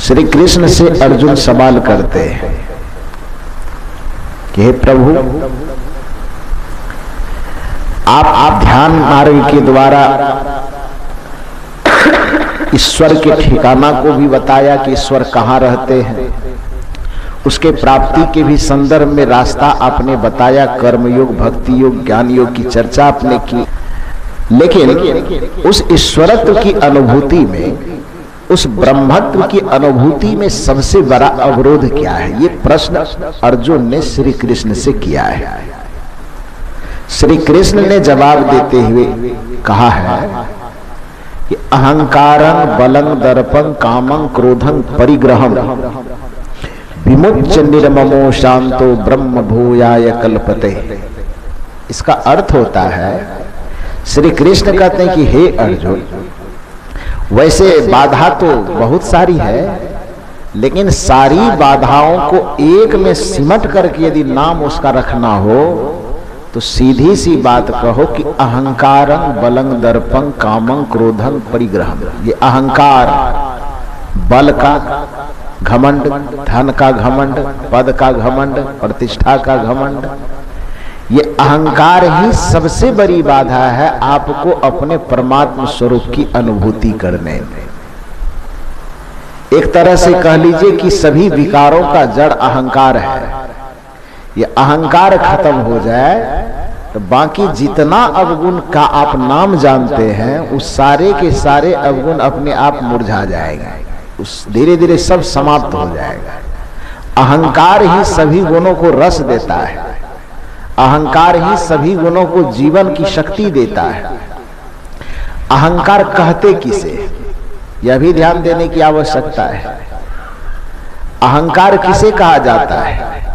श्री कृष्ण से अर्जुन सवाल करते हैं कि हे प्रभु, आप ध्यान मार्ग के द्वारा ईश्वर के ठिकाना को भी बताया कि ईश्वर कहाँ रहते हैं, उसके प्राप्ति के भी संदर्भ में रास्ता आपने बताया, कर्मयोग, भक्ति योग, ज्ञान योग की चर्चा आपने की। लेकिन उस ईश्वरत्व की अनुभूति में, उस ब्रह्मत्व की अनुभूति में सबसे बड़ा अवरोध क्या है? ये प्रश्न अर्जुन ने श्री कृष्ण से किया है। श्री कृष्ण ने जवाब देते हुए कहा है कि अहंकारं बलं दर्पं कामं क्रोधं परिग्रहं विमुच्य निर्ममो शांतो ब्रह्म भूयाय कल्पते। इसका अर्थ होता है, श्री कृष्ण कहते हैं कि हे अर्जुन, वैसे बाधा तो बहुत सारी है, लेकिन सारी बाधाओं को एक में सिमट करके यदि नाम उसका रखना हो तो सीधी सी बात कहो कि अहंकारं बलं दर्पं कामं क्रोधं परिग्रहं। ये अहंकार, बल का घमंड, धन का घमंड, पद का घमंड, प्रतिष्ठा का घमंड, ये अहंकार ही सबसे बड़ी बाधा है आपको अपने परमात्म स्वरूप की अनुभूति करने में। एक तरह से कह लीजिए कि सभी विकारों का जड़ अहंकार है। ये अहंकार खत्म हो जाए तो बाकी जितना अवगुण का आप नाम जानते हैं, उस सारे के सारे अवगुण अपने आप मुरझा जाएगा, उस धीरे धीरे सब समाप्त हो जाएगा। अहंकार ही सभी गुणों को रस देता है, अहंकार ही सभी गुणों को जीवन की शक्ति देता है। अहंकार कहते किसे, यह भी ध्यान देने की आवश्यकता है। अहंकार किसे कहा जाता है?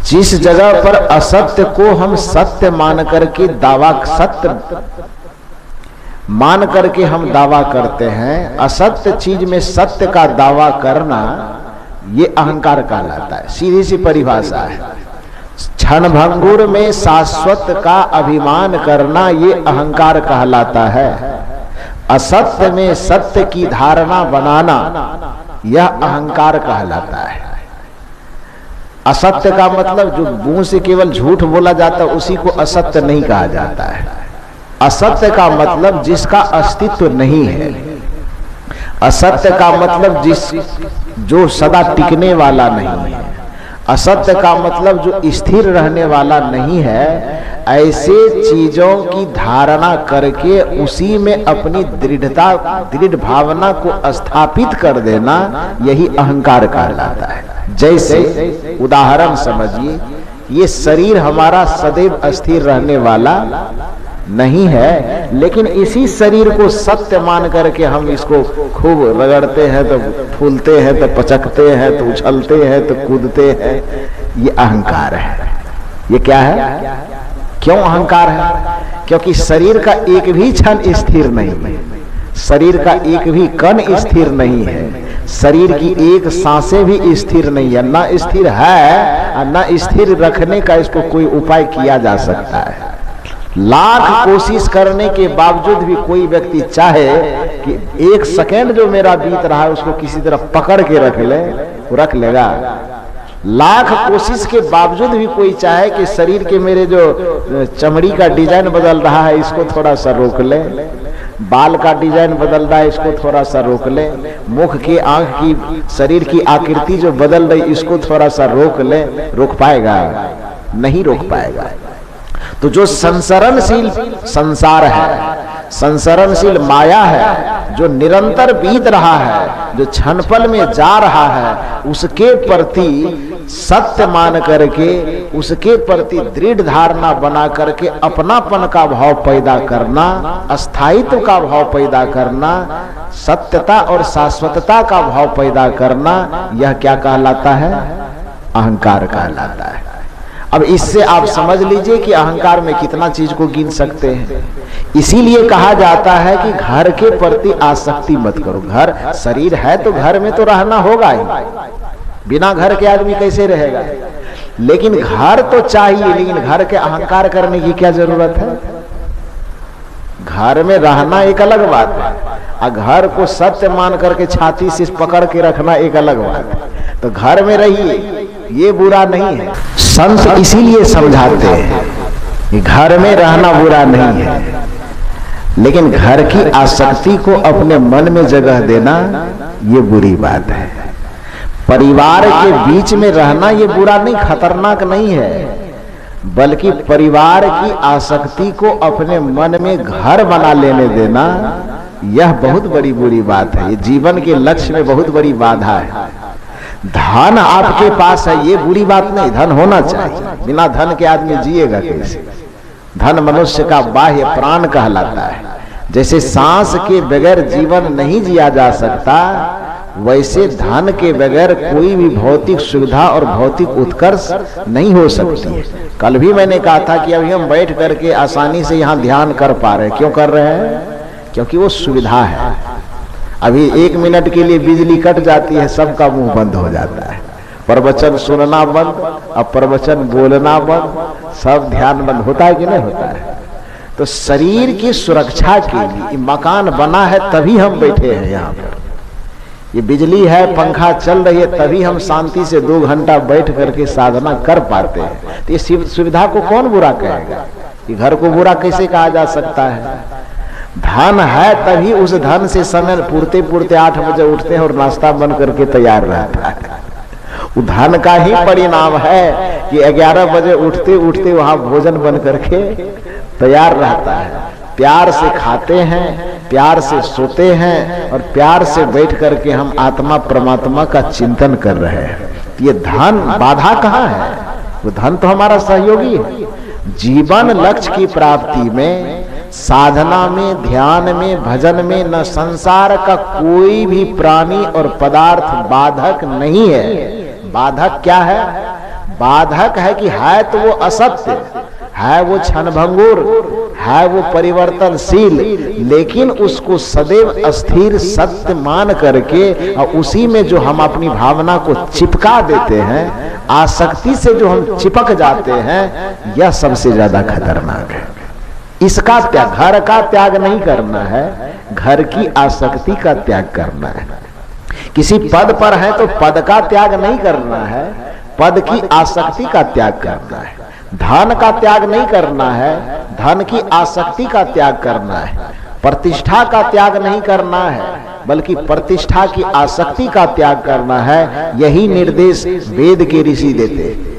जिस जगह पर असत्य को हम सत्य मान करके दावा, सत्य मान करके हम दावा करते हैं, असत्य चीज में सत्य का दावा करना, ये अहंकार कहलाता है। सीधी सी परिभाषा है। क्षणभंगुर में शाश्वत का अभिमान करना, ये अहंकार कहलाता है। असत्य में सत्य की धारणा बनाना, यह अहंकार कहलाता है। असत्य का मतलब जो मुंह से केवल झूठ बोला जाता है उसी को असत्य नहीं कहा जाता है। असत्य का मतलब जिसका अस्तित्व नहीं है। असत्य का मतलब जो सदा टिकने वाला नहीं है। असत्य का मतलब जो स्थिर रहने वाला नहीं है। ऐसे चीजों की धारणा करके उसी में अपनी दृढ़ भावना को स्थापित कर देना, यही अहंकार कहलाता है। जैसे उदाहरण समझिए, ये शरीर हमारा सदैव अस्थिर रहने वाला नहीं है, लेकिन इसी शरीर को सत्य मान करके हम इसको खूब रगड़ते हैं तो फूलते हैं, तो पचकते हैं, तो उछलते हैं, तो कूदते हैं। ये अहंकार है। ये क्या है? क्यों अहंकार है? क्योंकि शरीर का एक भी क्षण स्थिर नहीं है, शरीर का एक भी कण स्थिर नहीं है, शरीर की एक सांसें भी स्थिर नहीं है। ना स्थिर है और ना स्थिर रखने का इसको कोई उपाय किया जा सकता है। लाख कोशिश करने के बावजूद भी कोई व्यक्ति चाहे कि एक सेकंड जो मेरा बीत रहा है उसको किसी तरह पकड़ के रख ले, वो रख लेगा। लाख कोशिश के बावजूद भी कोई चाहे कि शरीर के मेरे जो चमड़ी का डिजाइन बदल रहा है इसको थोड़ा सा रोक ले, बाल का डिजाइन बदल रहा है इसको थोड़ा सा रोक ले, मुख की, आंख की, शरीर की आकृति जो बदल रही इसको थोड़ा सा रोक ले, रोक पाएगा? नहीं रोक पाएगा। तो जो संसरणशील संसार है, संसरणशील माया है, जो निरंतर बीत रहा है, जो क्षणपल में जा रहा है, उसके प्रति सत्य मान करके, उसके प्रति दृढ़ धारणा बना करके अपनापन का भाव पैदा करना, अस्थायित्व का भाव पैदा करना, सत्यता और शाश्वतता का भाव पैदा करना, यह क्या कहलाता है? अहंकार कहलाता है। अब इससे आप समझ लीजिए कि अहंकार में कितना चीज को गिन सकते हैं। इसीलिए कहा जाता है कि घर के प्रति आसक्ति मत करो। घर, शरीर है तो घर में तो रहना होगा ही, बिना घर के आदमी कैसे रहेगा? लेकिन घर तो चाहिए, लेकिन घर के अहंकार करने की क्या जरूरत है? घर में रहना एक अलग बात है, और घर को सत्य मान करके छाती से पकड़ के रखना एक अलग बात है। तो घर में रहिए, ये बुरा नहीं है। संत इसीलिए समझाते हैं कि घर में रहना बुरा नहीं है, लेकिन घर की आसक्ति को अपने मन में जगह देना ये बुरी बात है। परिवार के बीच में रहना ये बुरा नहीं, खतरनाक नहीं है, बल्कि परिवार की आसक्ति को अपने मन में घर बना लेने देना यह बहुत बड़ी बुरी बात है। ये जीवन के लक्ष्य में बहुत बड़ी बाधा है। धन आपके पास है ये बुरी बात नहीं, धन होना चाहिए। बिना धन के आदमी जिएगा कैसे? धन मनुष्य का बाह्य प्राण कहलाता है। जैसे सांस के बगैर जीवन नहीं जिया जा सकता, वैसे धन के बगैर कोई भी भौतिक सुविधा और भौतिक उत्कर्ष नहीं हो सकती है। कल भी मैंने कहा था कि अभी हम बैठ करके आसानी से यहाँ ध्यान कर पा रहे हैं। क्यों कर रहे हैं? क्योंकि वो सुविधा है। अभी 1 मिनट के लिए बिजली कट जाती है, सबका मुंह बंद हो जाता है, प्रवचन सुनना बंद, अब प्रवचन बोलना बंद, सब ध्यान बंद होता है कि नहीं होता है? तो शरीर की सुरक्षा के लिए मकान बना है, तभी हम बैठे हैं यहाँ पर। ये बिजली है, पंखा चल रही है, तभी हम शांति से 2 घंटा बैठ करके साधना कर पाते हैं। तो ये सुविधा को कौन बुरा कहेगा? ये घर को बुरा कैसे कहा जा सकता है? धन है तभी उस धन से समय पूर्ते पूर्ते 8 बजे उठते हैं और नाश्ता बन करके तैयार रहता है। वो धन का ही परिणाम है कि 11 बजे उठते उठते वहां भोजन बन करके तैयार रहता है। प्यार से खाते हैं, प्यार से सोते हैं और प्यार से बैठ करके हम आत्मा परमात्मा का चिंतन कर रहे हैं। ये धन बाधा कहाँ है? वो धन तो हमारा सहयोगी है। जीवन लक्ष्य की प्राप्ति में, साधना में, ध्यान में, भजन में न संसार का कोई भी प्राणी और पदार्थ बाधक नहीं है। बाधक क्या है? बाधक है कि है तो वो असत्य है, वो क्षणभंगुर है, वो परिवर्तनशील, लेकिन उसको सदैव अस्थिर सत्य मान करके और उसी में जो हम अपनी भावना को चिपका देते हैं, आसक्ति से जो हम चिपक जाते हैं, यह सबसे ज्यादा खतरनाक है। इसका त्याग, घर का त्याग नहीं करना है, घर की आसक्ति का त्याग करना है। किसी पद पर है तो पद का त्याग नहीं करना है, पद की आसक्ति का त्याग करना है। धन का त्याग नहीं करना है, धन की आसक्ति का त्याग करना है। प्रतिष्ठा का त्याग नहीं करना है, बल्कि प्रतिष्ठा की आसक्ति का त्याग करना है। यही निर्देश वेद के ऋषि देते।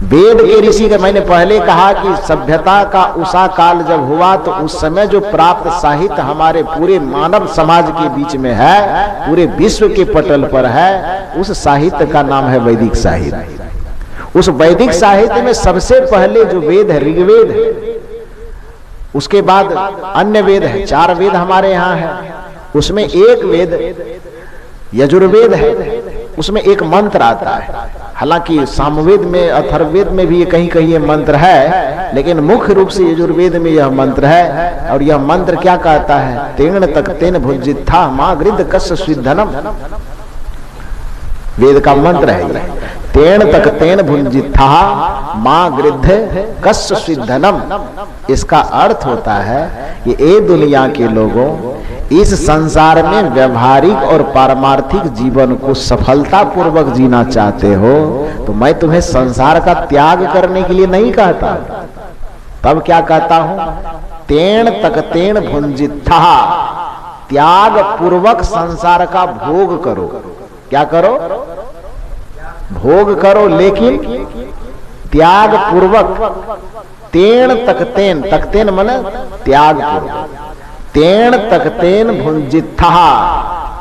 वेद के ऋषि का मैंने पहले कहा कि सभ्यता का उषा काल जब हुआ तो उस समय जो प्राप्त साहित्य हमारे पूरे मानव समाज के बीच में है, पूरे विश्व के पटल पर है, उस साहित्य का नाम है वैदिक साहित्य। उस वैदिक साहित्य में सबसे पहले जो वेद है ऋग्वेद है, उसके बाद अन्य वेद है। 4 वेद हमारे यहाँ है। उसमें एक वेद यजुर्वेद है, उसमें एक मंत्र आता है। हालांकि सामवेद में, अथर्ववेद में भी कहीं कहीं ये मंत्र है, लेकिन मुख्य रूप से यजुर्वेद में यह मंत्र है। और यह मंत्र क्या कहता है? तेन तक तेन भुजित्था मां गृध कस्य स्विद्धनम। वेद का मंत्र है। तेन तक तेन भुजित्था मां गृध कस्य स्विद्धनम। इसका अर्थ होता है कि ए दुनिया के लोगों, इस संसार में व्यवहारिक और पारमार्थिक जीवन को सफलता पूर्वक जीना चाहते हो तो मैं तुम्हें संसार का त्याग करने के लिए नहीं कहता। तब क्या कहता हूं? तेन तक तेन भुंजित्था, त्याग पूर्वक संसार का भोग करो। क्या करो? भोग करो, लेकिन त्याग पूर्वक। तेन तक तेन माने त्याग पूर्वक। तेन तक तेन भुंजित्था,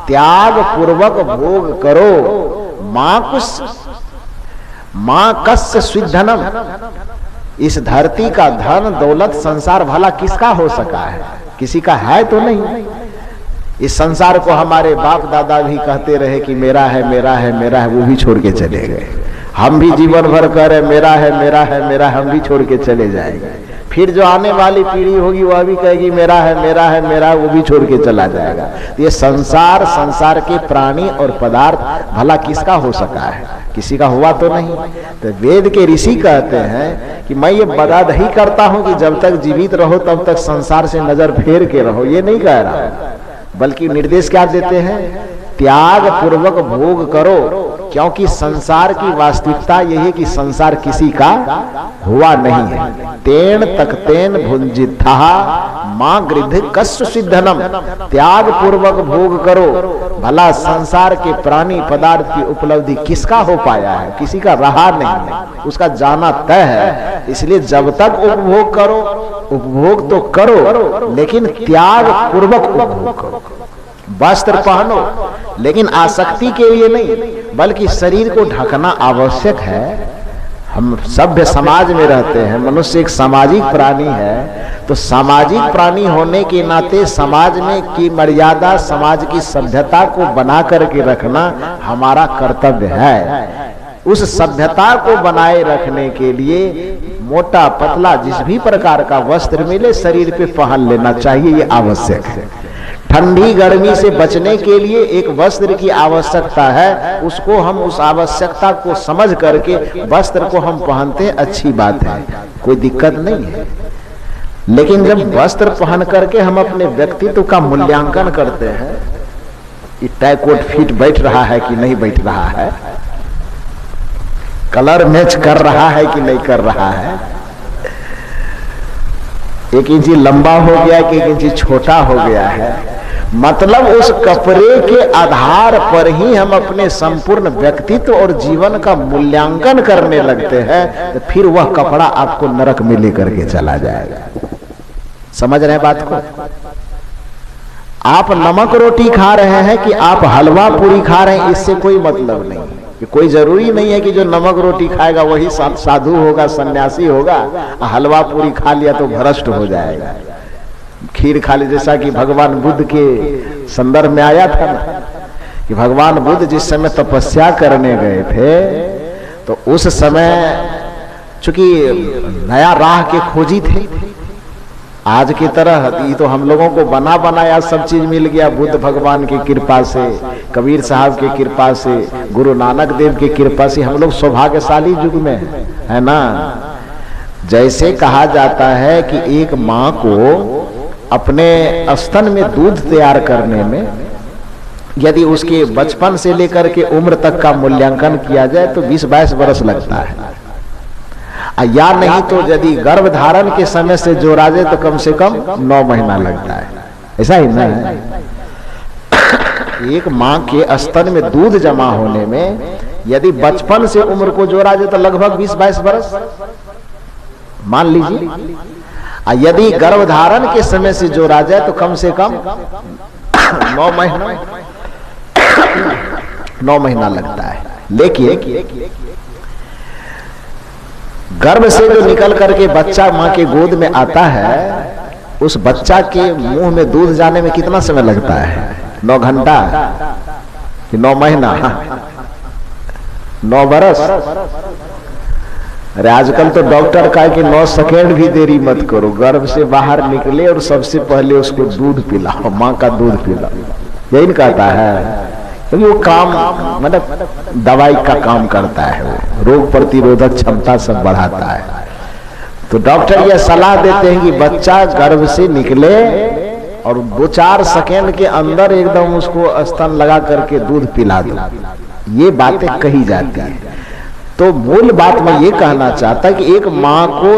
त्याग पूर्वक भोग करो। मां कस्य स्विद्धनम। इस धरती का धन दौलत संसार भला किसका हो सका है? किसी का है तो नहीं। इस संसार को हमारे बाप दादा भी कहते रहे कि मेरा है मेरा है मेरा है, वो भी छोड़ के चले गए। हम भी जीवन भर करे मेरा है मेरा है मेरा, हम भी छोड़ के चले जाएंगे। फिर जो आने वाली पीढ़ी होगी वह भी कहेगी मेरा है मेरा है मेरा, वो भी छोड़ के चला जाएगा। ये संसार, संसार के प्राणी और पदार्थ भला किसका हो सका है? किसी का हुआ तो नहीं। तो वेद के ऋषि कहते हैं कि मैं ये बता ही करता हूं कि जब तक जीवित रहो तब तक संसार से नजर फेर के रहो, ये नहीं कह रहा। बल्कि निर्देश क्या देते हैं, त्याग पूर्वक भोग करो, क्योंकि संसार की वास्तविकता यही है कि संसार किसी का हुआ नहीं है। तेन तक तेन भुंजिता मां गृध कस्य सिद्धनम, त्याग पूर्वक भोग करो। भला संसार के प्राणी पदार्थ की उपलब्धि किसका हो पाया है, किसी का रहा नहीं है, उसका जाना तय है। इसलिए जब तक उपभोग करो, उपभोग तो करो लेकिन त्याग पूर्वक उपभोग करो। वस्त्र पहनो लेकिन आसक्ति के लिए नहीं, बल्कि शरीर को ढकना आवश्यक है। हम सभ्य समाज में रहते हैं, मनुष्य एक सामाजिक प्राणी है, तो सामाजिक प्राणी होने के नाते समाज में की मर्यादा, समाज की सभ्यता को बना करके रखना हमारा कर्तव्य है। उस सभ्यता को बनाए रखने के लिए मोटा पतला जिस भी प्रकार का वस्त्र मिले शरीर पे पहन लेना चाहिए, ये आवश्यक है। ठंडी गर्मी से बचने के लिए एक वस्त्र की आवश्यकता है, उसको हम उस आवश्यकता को समझ करके वस्त्र को हम पहनते हैं, अच्छी बात है, कोई दिक्कत नहीं है। लेकिन जब वस्त्र पहन करके हम अपने व्यक्तित्व का मूल्यांकन करते हैं, ये टाई कोट फिट बैठ रहा है कि नहीं बैठ रहा है, कलर मैच कर रहा है कि नहीं कर रहा है, 1 इंची लंबा हो गया कि 1 इंची छोटा हो गया है, मतलब उस कपड़े के आधार पर ही हम अपने संपूर्ण व्यक्तित्व और जीवन का मूल्यांकन करने लगते हैं, तो फिर वह कपड़ा आपको नरक में लेकर के चला जाएगा। समझ रहे हैं बात को? आप नमक रोटी खा रहे हैं कि आप हलवा पूरी खा रहे हैं, इससे कोई मतलब नहीं। कि कोई जरूरी नहीं है कि जो नमक रोटी खाएगा वही साधु होगा, सन्यासी होगा, हलवा पूरी खा लिया तो भ्रष्ट हो जाएगा। खीर खा ली, जैसा कि भगवान बुद्ध के संदर्भ में आया था ना, कि भगवान बुद्ध जिस समय तपस्या करने गए थे तो उस समय चूंकि नया राह के खोजी थे, आज की तरह ये तो हम लोगों को बना बनाया सब चीज मिल गया, बुद्ध भगवान की कृपा से, कबीर साहब की कृपा से, गुरु नानक देव की कृपा से हम लोग सौभाग्यशाली युग में है ना। जैसे कहा जाता है कि एक माँ को अपने स्तन में दूध तैयार करने में यदि उसके बचपन से लेकर के उम्र तक का मूल्यांकन किया जाए तो 20-22 वर्ष लगता है, या नहीं तो यदि गर्भ धारण के समय से जोड़ा जाए तो कम से कम 9 महीना लगता है। ऐसा ही ना है? एक माँ के स्तन में दूध जमा होने में यदि बचपन से उम्र को जोड़ा जाए तो लगभग 20-22 वर्ष मान लीजिए, यदि गर्भ धारण के समय से जोड़ा जाए तो कम से कम 9 महीना लगता है। लेकिन गर्भ से जो निकल करके बच्चा माँ के गोद में आता है, उस बच्चा के मुंह में दूध जाने में कितना समय लगता है? 9 घंटा कि 9 महीना, 9 बरस? अरे आजकल तो डॉक्टर कहा कि 9 सेकेंड भी देरी मत करो, गर्भ से बाहर निकले और सबसे पहले उसको दूध पिलाओ, माँ का दूध पिलाओ, यही कहता है। क्योंकि वो काम मतलब दवाई का काम करता है, वो रोग प्रतिरोधक क्षमता सब बढ़ाता है। तो डॉक्टर ये सलाह देते हैं कि बच्चा गर्भ से निकले और 2-4 सेकेंड के अंदर एकदम उसको स्तन लगा करके दूध पिला दो, ये बातें कही जाती है। तो मूल बात मैं ये कहना चाहता कि एक माँ को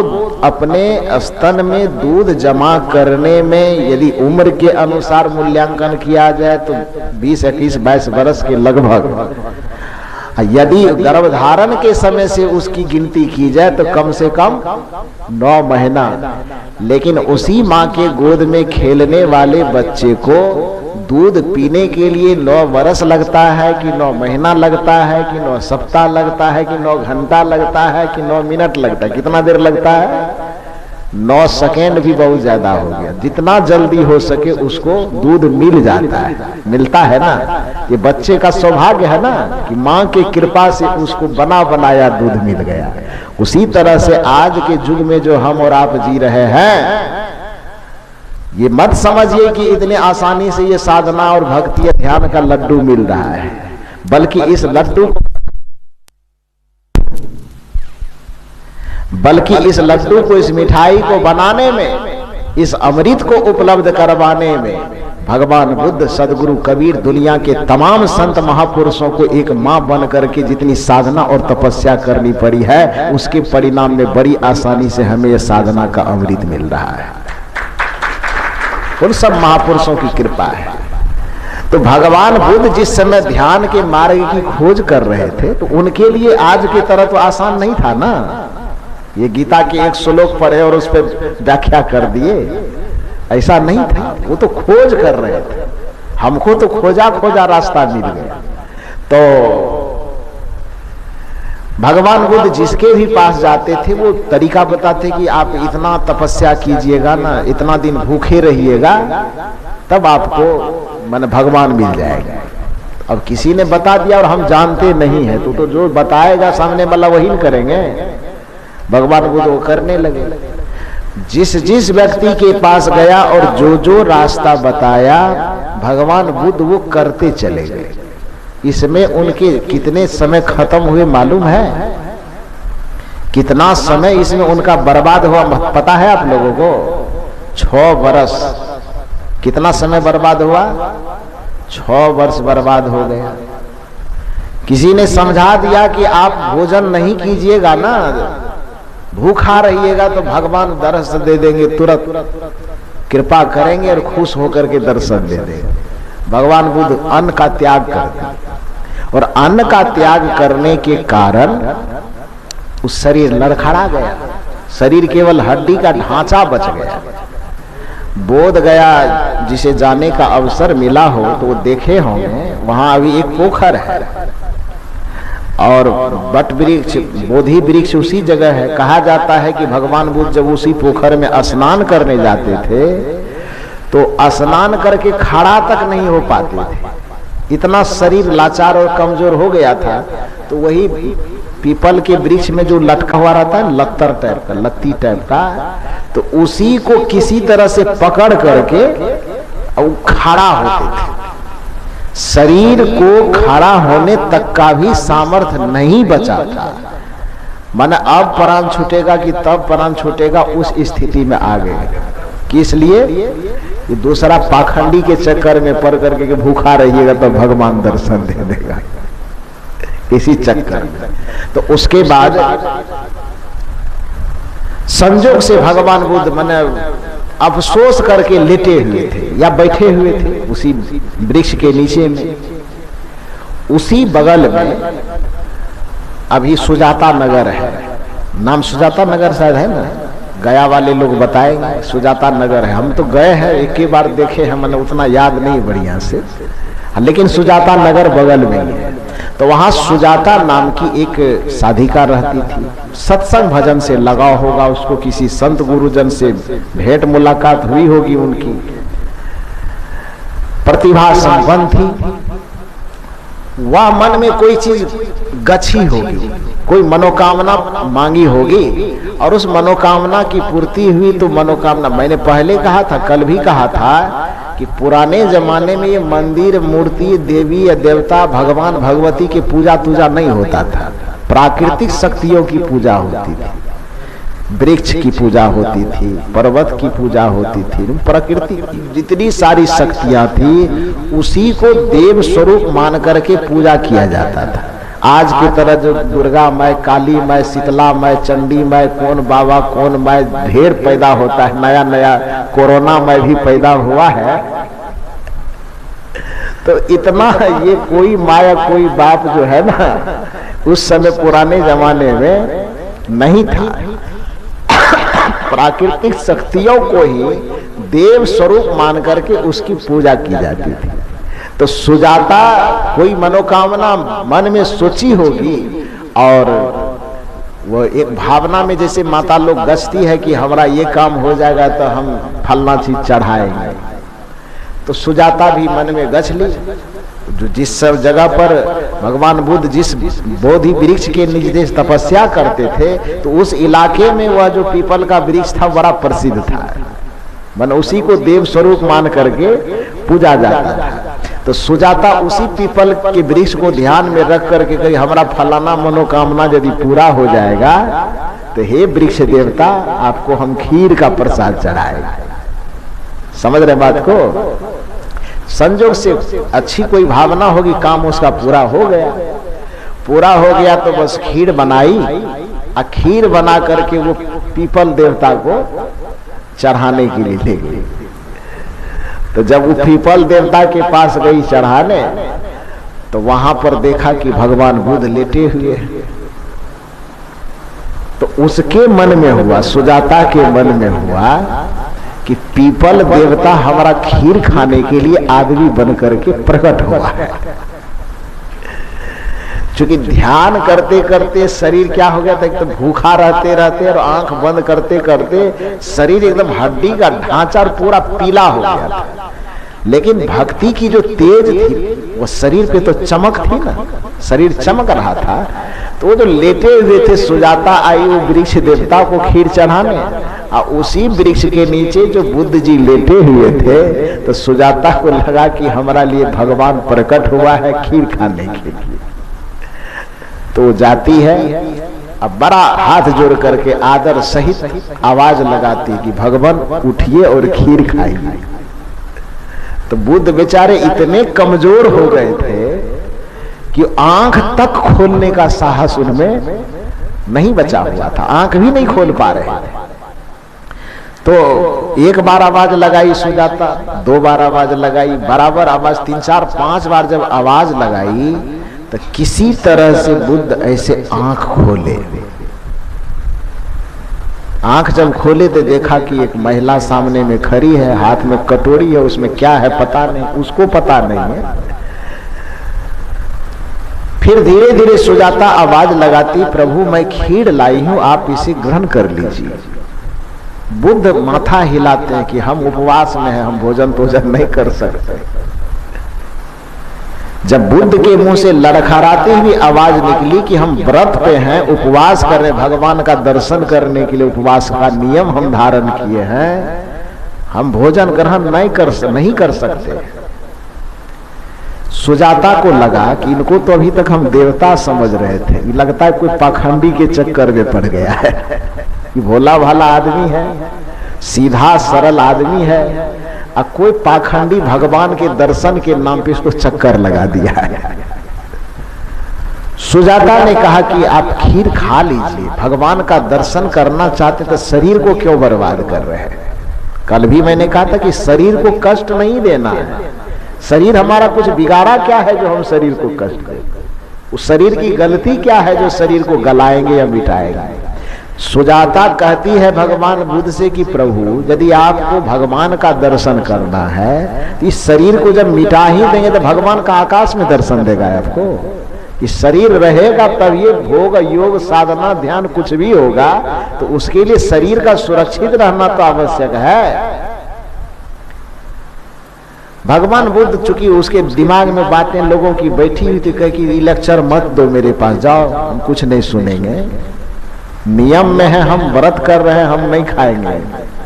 अपने स्तन में दूध जमा करने में यदि उम्र के अनुसार मूल्यांकन किया जाए तो 20, 21, 22 वर्ष के लगभग, यदि गर्भधारण के समय से उसकी गिनती की जाए तो कम से कम 9 महीना। लेकिन उसी माँ के गोद में खेलने वाले बच्चे को दूध पीने के लिए 9 वर्ष लगता है कि 9 महीना लगता है कि 9 सप्ताह लगता है कि 9 घंटा लगता है कि 9 मिनट लगता है? कितना देर लगता है? 9 सेकेंड भी बहुत ज्यादा हो गया। जितना जल्दी हो सके उसको दूध मिल जाता है, मिलता है ना। ये बच्चे का सौभाग्य है ना कि माँ की कृपा से उसको बना बनाया दूध मिल गया। उसी तरह से आज के युग में जो हम और आप जी रहे हैं, ये मत समझिए कि इतने आसानी से ये साधना और भक्ति ध्यान का लड्डू मिल रहा है, बल्कि इस लड्डू को, इस मिठाई को बनाने में, इस अमृत को उपलब्ध करवाने में भगवान बुद्ध, सदगुरु कबीर, दुनिया के तमाम संत महापुरुषों को एक मां बन करके जितनी साधना और तपस्या करनी पड़ी है, उसके परिणाम में बड़ी आसानी से हमें यह साधना का अमृत मिल रहा है। उन सब महापुरुषों की कृपा है। तो भगवान बुद्ध जिस समय ध्यान के मार्ग की खोज कर रहे थे, तो उनके लिए आज की तरह तो आसान नहीं था ना। ये गीता के एक श्लोक पढ़े और उस पर व्याख्या कर दिए, ऐसा नहीं था। वो तो खोज कर रहे थे। हमको तो खोजा खोजा रास्ता मिल गया। तो भगवान बुद्ध जिसके भी पास जाते थे वो तरीका बताते कि आप इतना तपस्या कीजिएगा ना, इतना दिन भूखे रहिएगा, तब आपको मन भगवान मिल जाएगा। अब किसी ने बता दिया और हम जानते नहीं है, तो जो बताएगा सामने वाला वही करेंगे। भगवान बुद्ध वो करने लगे। जिस जिस व्यक्ति के पास गया और जो जो रास्ता बताया, भगवान बुद्ध वो करते चले गए। इसमें उनके कितने समय खत्म हुए मालूम है? कितना समय इसमें उनका बर्बाद हुआ पता है आप लोगों को? 6 वर्ष। कितना समय बर्बाद हुआ? 6 वर्ष बर्बाद हो गया। किसी ने समझा दिया कि आप भोजन नहीं कीजिएगा ना, भूखा रहिएगा तो भगवान दर्शन दे देंगे, तुरंत कृपा करेंगे और खुश होकर के दर्शन दे देंगे। भगवान बुद्ध अन्न का त्याग करते, और अन्न का त्याग करने के कारण उस शरीर लड़खड़ा गया। शरीर केवल हड्डी का ढांचा बच गया। बोध गया जिसे जाने का अवसर मिला हो तो वो देखे होंगे, वहां अभी एक पोखर है और बट वृक्ष, बोधि वृक्ष उसी जगह है। कहा जाता है कि भगवान बुद्ध जब उसी पोखर में स्नान करने जाते थे तो स्नान करके खड़ा तक नहीं हो पाते थे, इतना शरीर लाचार और कमजोर हो गया था। तो वही पीपल के वृक्ष में जो लटका हुआ रहता है, लत्तर टाइप का, लत्ती टाइप का, तो उसी को किसी तरह से पकड़ करके और खड़ा होते थे। शरीर को खड़ा होने तक का भी सामर्थ्य नहीं बचा था। माने अब प्राण छूटेगा कि तब प्राण छूटेगा, उस स्थिति में आ गए। किस लिए? ये दूसरा पाखंडी के चक्कर में पड़ करके कि भूखा रहिएगा तो भगवान दर्शन दे देगा, इसी चक्कर में। तो उसके बाद संजोग से भगवान बुद्ध माने अफसोस करके लेटे हुए थे या बैठे हुए थे उसी वृक्ष के नीचे में। उसी बगल में अभी सुजाता नगर है, नाम सुजाता नगर शायद है ना, गया वाले लोग बताएंगे। सुजाता नगर है, हम तो गए हैं, एक ही बार देखे हैं, मैंने उतना याद नहीं बढ़िया से, लेकिन सुजाता नगर बगल में ही है। तो वहां सुजाता नाम की एक साधिका रहती थी। सत्संग भजन से लगाव होगा उसको, किसी संत गुरुजन से भेंट मुलाकात हुई होगी, उनकी प्रतिभा संपन्न थी। वह मन में कोई चीज गछी होगी, कोई मनोकामना मांगी होगी, और उस मनोकामना की पूर्ति हुई। तो मनोकामना, मैंने पहले कहा था, कल भी कहा था कि पुराने जमाने में ये मंदिर, मूर्ति, देवी या देवता, भगवान भगवती की पूजा तूजा नहीं होता था। प्राकृतिक शक्तियों की पूजा होती थी, वृक्ष की पूजा होती थी, पर्वत की पूजा होती थी, प्रकृति की जितनी सारी शक्तियां थी उसी को देव स्वरूप मान करके पूजा किया जाता था। आज की तरह जो दुर्गा माय, काली माय, शीतला माय, चंडी माय, कौन बाबा कौन माय ढेर पैदा होता है, नया नया कोरोना माय भी पैदा हुआ है। तो इतना ये कोई माया कोई बाप जो है ना, उस समय पुराने जमाने में नहीं था। प्राकृतिक शक्तियों को ही देव स्वरूप मान करके उसकी पूजा की जाती थी। तो सुजाता कोई मनोकामना मन में सोची होगी, और वो एक भावना में, जैसे माता लोग गछती है कि हमारा ये काम हो जाएगा तो हम फलना चीज चढ़ाएंगे। तो सुजाता भी मन में गछ ली। जो जिस सब जगह पर भगवान बुद्ध जिस बोधि वृक्ष के निर्देश तपस्या करते थे, तो उस इलाके में वह जो पीपल का वृक्ष था बड़ा प्रसिद्ध था, मन उसी को देव स्वरूप मान करके पूजा जाता था। तो सुजाता उसी पीपल के वृक्ष को ध्यान में रख करके कही, हमारा फलाना मनोकामना यदि पूरा हो जाएगा तो हे वृक्ष देवता, आपको हम खीर का प्रसाद चढ़ाएंगे। समझ रहे बात को? संजोग से अच्छी कोई भावना होगी, काम उसका पूरा हो गया। पूरा हो गया तो बस खीर बनाई, और खीर बना करके वो पीपल देवता को चढ़ाने के लिए ले गई। तो जब वो पीपल देवता के पास गई चढ़ाने, तो वहां पर देखा कि भगवान बुद्ध लेटे हुए। तो उसके मन में हुआ, सुजाता के मन में हुआ कि पीपल देवता हमारा खीर खाने के लिए आदमी बन करके प्रकट हुआ है। क्योंकि ध्यान करते करते शरीर क्या हो गया था, एक तो भूखा रहते रहते और आंख बंद करते करते शरीर एकदम हड्डी का ढांचा और पूरा पीला हो गया था। लेकिन भक्ति की जो तेज थी वो शरीर पे तो चमक थी ना, शरीर चमक रहा था। तो वो जो लेटे हुए थे, सुजाता आई वो वृक्ष देवता को खीर चढ़ाने, और उसी वृक्ष के नीचे जो बुद्ध जी लेटे हुए थे, तो सुजाता को लगा कि हमारा लिए भगवान प्रकट हुआ है खीर खाने के लिए। तो वो जाती है, अब बड़ा हाथ जोड़ करके आदर सहित आवाज लगाती कि भगवान उठिए और खीर खाइए। तो बुद्ध बेचारे इतने कमजोर हो गए थे कि आंख तक खोलने का साहस उनमें नहीं बचा हुआ था, आंख भी नहीं खोल पा रहे। तो एक बार आवाज लगाई सुजाता, 2 बार आवाज लगाई, बराबर आवाज 3, 4, 5 बार जब आवाज लगाई, तो किसी तरह से बुद्ध ऐसे आंख खोले। आंख जब खोले तो देखा कि एक महिला सामने में खड़ी है, हाथ में कटोरी है, उसमें क्या है पता नहीं, उसको पता नहीं है। फिर धीरे धीरे सुजाता आवाज लगाती, प्रभु मैं खीर लाई हूं, आप इसे ग्रहण कर लीजिए। बुद्ध माथा हिलाते हैं कि हम उपवास में हैं, हम भोजन नहीं कर सकते। जब बुद्ध के मुंह से लड़खड़ाते हुए आवाज निकली कि हम व्रत पे हैं, उपवास कर रहे, भगवान का दर्शन करने के लिए उपवास का नियम हम धारण किए हैं, हम भोजन ग्रहण नहीं कर सकते। सुजाता को लगा कि इनको तो अभी तक हम देवता समझ रहे थे, लगता है कोई पाखंडी के चक्कर में पड़ गया है। कि भोला भाला आदमी है, सीधा सरल आदमी है, और कोई पाखंडी भगवान के दर्शन के नाम पे इसको चक्कर लगा दिया है। सुजाता ने कहा कि आप खीर खा लीजिए, भगवान का दर्शन करना चाहते तो शरीर को क्यों बर्बाद कर रहे हैं। कल भी मैंने कहा था कि शरीर को कष्ट नहीं देना है। शरीर हमारा कुछ बिगाड़ा क्या है जो हम शरीर को कष्ट दें? उस शरीर की गलती क्या है जो शरीर को गलाएंगे या मिटाएंगे? सुजाता कहती है भगवान बुद्ध से कि प्रभु यदि आपको भगवान का दर्शन करना है तो इस शरीर को जब मिटा ही देंगे तो भगवान का आकाश में दर्शन देगा आपको। इस शरीर रहेगा तब ये भोग योग साधना ध्यान कुछ भी होगा, तो उसके लिए शरीर का सुरक्षित रहना तो आवश्यक है। भगवान बुद्ध चूंकि उसके दिमाग में बातें लोगों की बैठी हुई थी, कह कि लेक्चर मत दो मेरे पास, जाओ हम कुछ नहीं सुनेंगे, नियम में है, हम व्रत कर रहे हैं, हम नहीं खाएंगे,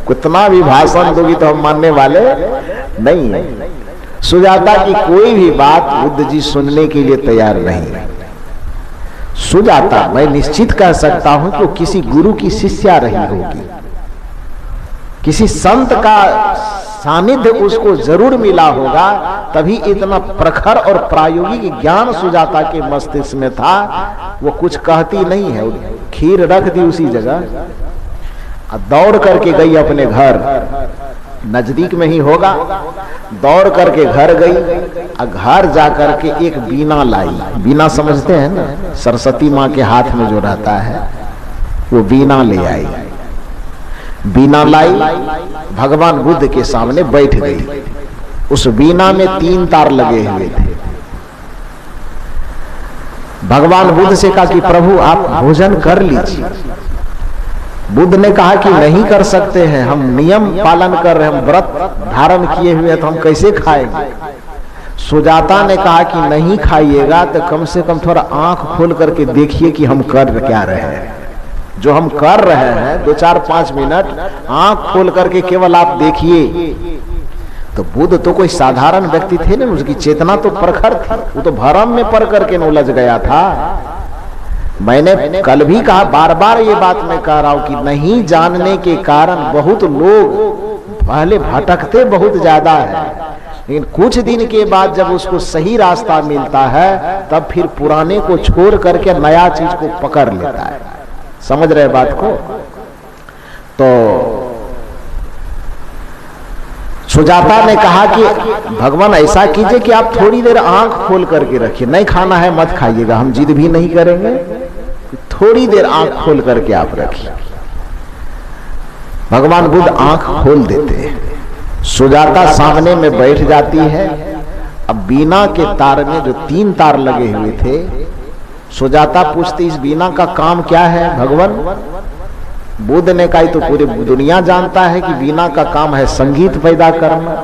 कितना भी भाषण दोगी तो हम मानने वाले नहीं है। सुजाता की कोई भी बात बुद्ध जी सुनने के लिए तैयार नहीं है। सुजाता मैं निश्चित कह सकता हूं कि वो किसी गुरु की शिष्या रही होगी, किसी संत का सानिध्य उसको जरूर मिला होगा, तभी इतना प्रखर और प्रायोगिक ज्ञान सुजाता के मस्तिष्क में था। वो कुछ कहती नहीं है, खीर रख दी उसी जगह, दौड़ करके गई अपने घर, नजदीक में ही होगा, दौड़ करके घर गई, घर जा करके एक बीना लाई। बीना समझते हैं ना, सरस्वती माँ के हाथ में जो रहता है वो बीना ले आई। बीना लाई, भगवान बुद्ध के सामने बैठ गई। उस बीना में 3 तार लगे हुए थे। भगवान बुद्ध से कहा कि प्रभु आप भोजन कर लीजिए। बुद्ध ने कहा कि नहीं कर सकते हैं, हम नियम पालन कर रहे हैं, हम व्रत धारण किए हुए हैं, तो हम कैसे खाएंगे। सुजाता ने कहा कि नहीं खाइएगा तो कम से कम थोड़ा आंख खोल करके देखिए कि हम कर क्या रहे हैं। जो हम कर रहे हैं 2-4-5 मिनट आंख खोल करके केवल आप देखिए। तो बुद्ध तो कोई साधारण व्यक्ति थे ना, उसकी चेतना तो प्रखर थी, वो तो भरम में पड़ करके न उलझ गया था। मैंने कल भी कहा, बार बार ये बात मैं कह रहा हूं कि नहीं जानने के कारण बहुत लोग पहले भटकते बहुत ज्यादा है, लेकिन कुछ दिन के बाद जब उसको सही रास्ता मिलता है तब फिर पुराने को छोड़ करके नया चीज को पकड़ लेता है। समझ रहे बात को? तो सुजाता ने कहा कि भगवान ऐसा कीजिए कि आप थोड़ी देर आंख खोल करके रखिए, नहीं खाना है मत खाइएगा, हम जिद भी नहीं करेंगे, थोड़ी देर आंख खोल करके आप रखिए। भगवान बुद्ध आंख खोल देते हैं, सुजाता सामने में बैठ जाती है। अब बीना के तार में जो 3 तार लगे हुए थे, सुजाता पूछती इस बीना का काम क्या है भगवान? बुद्ध ने कहा तो पूरी दुनिया जानता है कि बीना का काम है संगीत पैदा करना,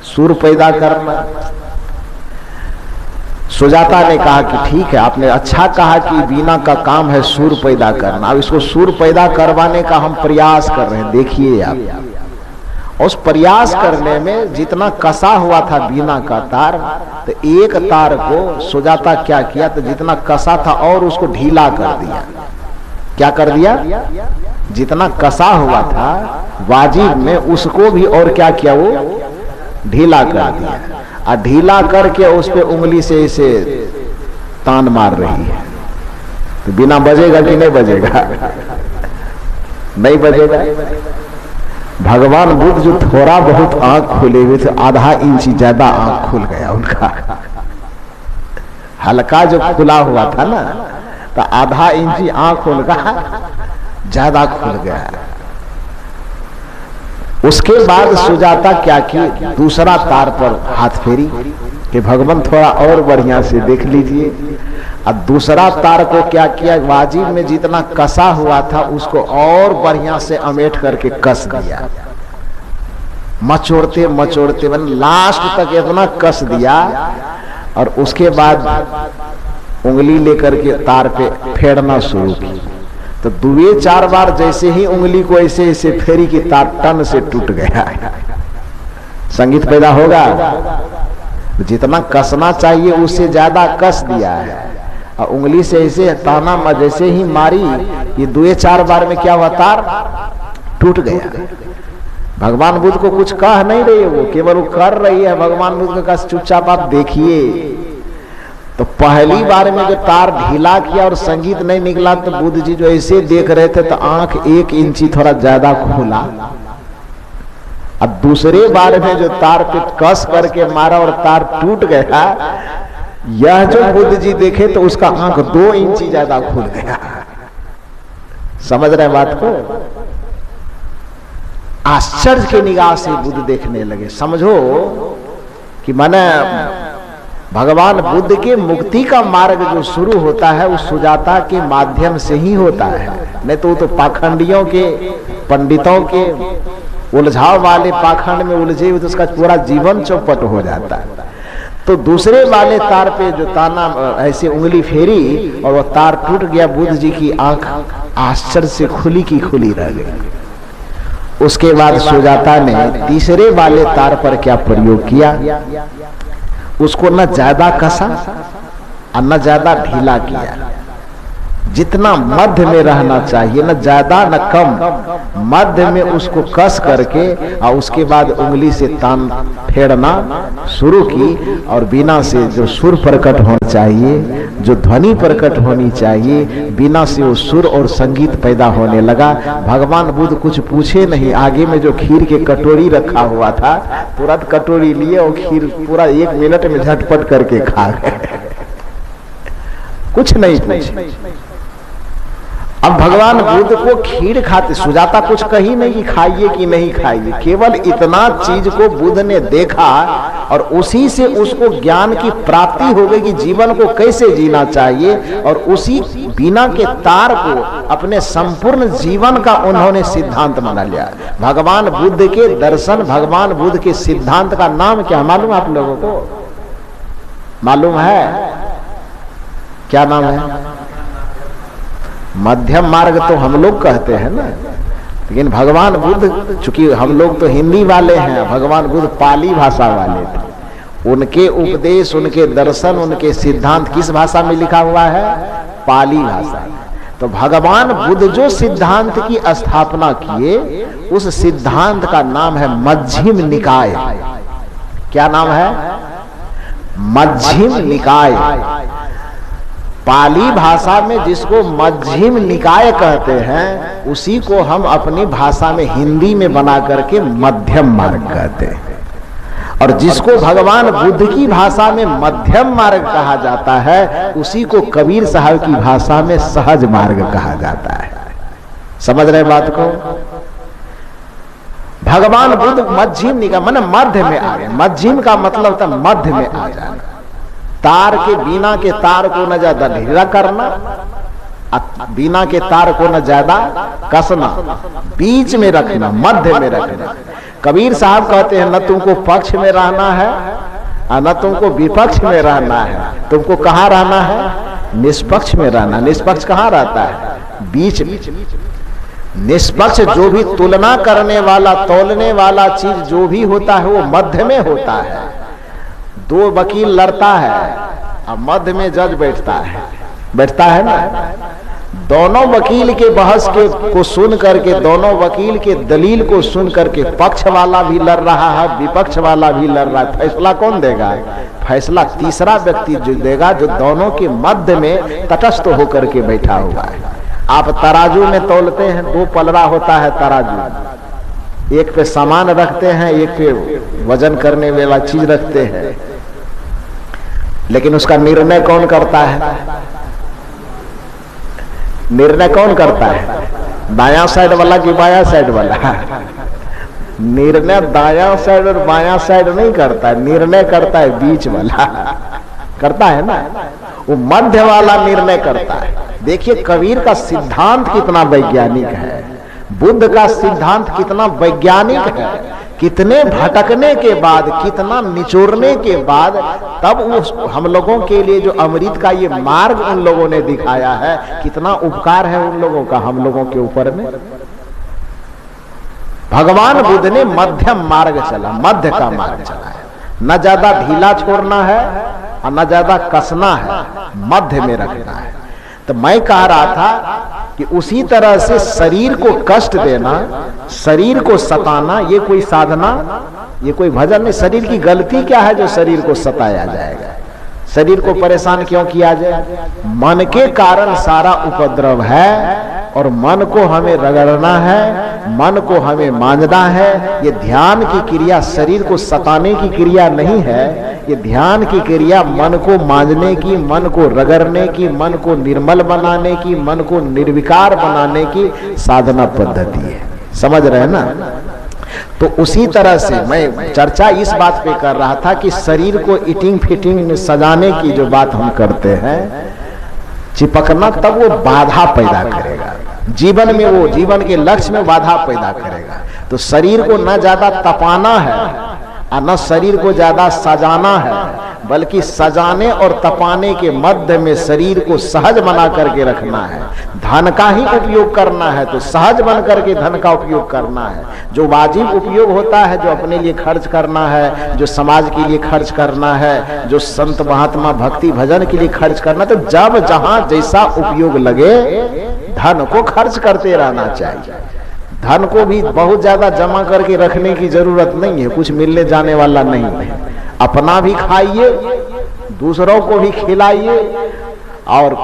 सुर पैदा करना। सुजाता ने कहा कि ठीक है, आपने अच्छा कहा कि बीना का काम है सुर पैदा करना, अब इसको सुर पैदा करवाने का हम प्रयास कर रहे हैं। देखिए आप, उस प्रयास करने में जितना कसा हुआ था बीना का तार, तो एक तार को सुजाता क्या किया, तो जितना कसा था और उसको ढीला कर दिया। क्या कर दिया? जितना कसा हुआ था वाजिब में, उसको भी और क्या किया, वो ढीला कर दिया। और ढीला करके उस पे उंगली से इसे तान मार रही है। तो बिना बजेगा कि नहीं बजेगा? नहीं बजेगा। भगवान बुद्ध जो थोड़ा बहुत आंख खोले हुए थे, आधा इंच ज्यादा आंख खुल गया उनका। हल्का जो खुला हुआ था ना, तो आधा इंच आंख उनका ज्यादा खुल गया। उसके बाद सुजाता क्या की, दूसरा तार पर हाथ फेरी कि भगवान थोड़ा और बढ़िया से देख लीजिए। अब दूसरा तार को क्या किया, वाजिब में जितना कसा हुआ था उसको और बढ़िया से अमेट करके कस दिया। मचोड़ते मचोड़ते लास्ट तक इतना कस दिया, और उसके बाद उंगली लेकर के तार पे फेरना शुरू की। तो 2-4 बार जैसे ही उंगली को ऐसे ऐसे फेरी की, तार टन से टूट गया। संगीत पैदा होगा। जितना कसना चाहिए उससे ज्यादा कस दिया है, और उंगली से ऐसे ताना जैसे ही मारी, ये 2-4 बार में क्या हुआ, तार टूट गया। भगवान बुद्ध को कुछ कह नहीं रही है, वो केवल वो कर रही है। भगवान बुद्ध का चुपचाप आप देखिए। तो पहली बार में जो तार ढीला किया और संगीत नहीं निकला, तो बुद्ध जी जो ऐसे देख रहे थे, तो आंख 1 इंची थोड़ा ज्यादा खोला। अब दूसरे बार में जो तार पे कस करके मारा और तार टूट गया, यह जो बुद्ध जी देखे तो उसका आंख 2 इंची ज्यादा खुल गया। समझ रहे बात को? आश्चर्य के निगाह से बुद्ध देखने लगे। समझो कि माने भगवान बुद्ध के मुक्ति का मार्ग जो शुरू होता है, उस सुजाता के माध्यम से ही होता है। नहीं तो वो तो पाखंडियों के, पंडितों के उलझाव वाले पाखंड में उलझे हुए, तो उसका पूरा जीवन चौपट हो जाता है। तो दूसरे वाले तार पे जो ताना ऐसे उंगली फेरी और वो तार टूट गया, बुद्ध जी की आंख आश्चर्य से खुली की खुली रह गई। उसके बाद सुजाता ने तीसरे वाले तार पर क्या प्रयोग किया, उसको न ज्यादा कसा और न ज्यादा ढीला किया। जितना मध्य में रहना चाहिए, न ज्यादा न कम, मध्य में उसको कस करके और उसके बाद उंगली से तान फेरना शुरू की। और बिना से जो सुर प्रकट होना चाहिए, जो ध्वनि प्रकट होनी चाहिए, बिना से वो सुर और संगीत पैदा होने लगा। भगवान बुद्ध कुछ पूछे नहीं, आगे में जो खीर के कटोरी रखा हुआ था, तुरंत कटोरी लिए और खीर पूरा 1 मिनट में झटपट करके खा गए। कुछ नहीं पूछे। अब भगवान बुद्ध को खीर खाते, सुजाता कुछ कही नहीं कि खाइए कि नहीं खाइए, केवल इतना चीज को बुद्ध ने देखा और उसी से उसको ज्ञान की प्राप्ति हो गई कि जीवन को कैसे जीना चाहिए। और उसी बिना के तार को अपने संपूर्ण जीवन का उन्होंने सिद्धांत मान लिया। भगवान बुद्ध के दर्शन, भगवान बुद्ध के सिद्धांत का नाम क्या मालूम आप लोगों को? मालूम है क्या नाम है? मध्यम मार्ग तो हम लोग कहते हैं ना, लेकिन भगवान बुद्ध, चूंकि हम लोग तो हिंदी वाले हैं, भगवान बुद्ध पाली भाषा वाले थे। उनके उपदेश, उनके दर्शन, उनके सिद्धांत किस भाषा में लिखा हुआ है? पाली भाषा। तो भगवान बुद्ध जो सिद्धांत की स्थापना किए, उस सिद्धांत का नाम है मध्यम निकाय। क्या नाम है? मध्यम निकाय। पाली भाषा में जिसको मध्यम निकाय कहते हैं, उसी को हम अपनी भाषा में हिंदी में बना करके मध्यम मार्ग कहते हैं। और जिसको भगवान बुद्ध की भाषा में मध्यम मार्ग कहा जाता है, उसी को कबीर साहब की भाषा में सहज मार्ग कहा जाता है। समझ रहे बात को? भगवान बुद्ध मध्यम निकाय माने मध्य में आ गए। मध्यम का मतलब था मध्य में आ जाना। तार के बिना के तार को न ज्यादा ढीला करना, बिना के तार को न ज्यादा कसना, बीच में रखना, मध्य में रखना। कबीर साहब कहते हैं न तुमको पक्ष में रहना है और न तुमको विपक्ष में रहना है, तुमको कहाँ रहना है? निष्पक्ष में रहना। निष्पक्ष कहाँ रहता है? बीच में। निष्पक्ष जो भी तुलना करने वाला, तौलने वाला चीज जो भी होता है वो मध्य में होता है। दो वकील लड़ता है और मध्य में जज बैठता है ना। दोनों वकील के बहस को सुन करके, दोनों वकील के दलील को सुन करके पक्ष वाला भी लड़ रहा है, विपक्ष वाला भी लड़ रहा है। फैसला कौन देगा? फैसला तीसरा व्यक्ति जो देगा, जो दोनों के मध्य में तटस्थ होकर के बैठा हुआ है। आप तराजू में तौलते हैं, दो पलड़ा होता है तराजू, एक पे सामान रखते हैं, एक पे वजन करने वाला चीज रखते हैं, लेकिन उसका निर्णय कौन करता है? निर्णय कौन करता है? दायां साइड वाला कि बायां साइड वाला? निर्णय दायां साइड और बायां साइड नहीं करता है, निर्णय करता है बीच वाला करता है ना, वो मध्य वाला निर्णय करता है। देखिए कबीर का सिद्धांत कितना वैज्ञानिक है, बुद्ध का सिद्धांत कितना वैज्ञानिक है। कितने भटकने के बाद, कितना निचोड़ने के बाद, तब उस हम लोगों के लिए जो अमृत का ये मार्ग उन लोगों ने दिखाया है, कितना उपकार है उन लोगों का हम लोगों के ऊपर में। भगवान बुद्ध ने मध्यम मार्ग चला, मध्य का मार्ग चला है। न ज्यादा ढीला छोड़ना है और न ज्यादा कसना है, मध्य में रखना है। तो मैं कह रहा था कि उसी तरह से शरीर को कष्ट देना, शरीर को सताना, ये कोई साधना, ये कोई भजन नहीं। शरीर की गलती क्या है जो शरीर को सताया जाएगा? शरीर को परेशान क्यों किया जाए? मन के कारण सारा उपद्रव है और मन को हमें रगड़ना है, मन को हमें मांझना है। ये ध्यान की क्रिया शरीर को सताने की क्रिया नहीं है, ये ध्यान की क्रिया मन को मांझने की, मन को रगड़ने की, मन को निर्मल बनाने की, मन को निर्विकार बनाने की साधना पद्धति है। समझ रहे हैं ना? तो उसी तरह से मैं चर्चा इस बात पे कर रहा था कि शरीर को इटिंग फिटिंग में सजाने की जो बात हम करते हैं, चिपकना, तब वो बाधा पैदा करेगा जीवन में, वो जीवन के लक्ष्य में बाधा पैदा करेगा। तो शरीर को न ज्यादा तपाना है और न शरीर को ज्यादा सजाना है, बल्कि सजाने और तपाने के मध्य में शरीर को सहज बना करके रखना है। धन का ही उपयोग करना है तो सहज बन करके धन का उपयोग करना है। जो वाजिब उपयोग होता है, जो अपने लिए खर्च करना है, जो समाज के लिए खर्च करना है, जो संत महात्मा भक्ति भजन के लिए खर्च करना, तो जब जहां जैसा उपयोग लगे धन को खर्च करते रहना चाहिए। धन को भी बहुत ज्यादा जमा करके रखने की जरूरत नहीं है, कुछ मिलने जाने वाला नहीं है। अपना भी खाइए, दूसरों को भी खिलाइए, और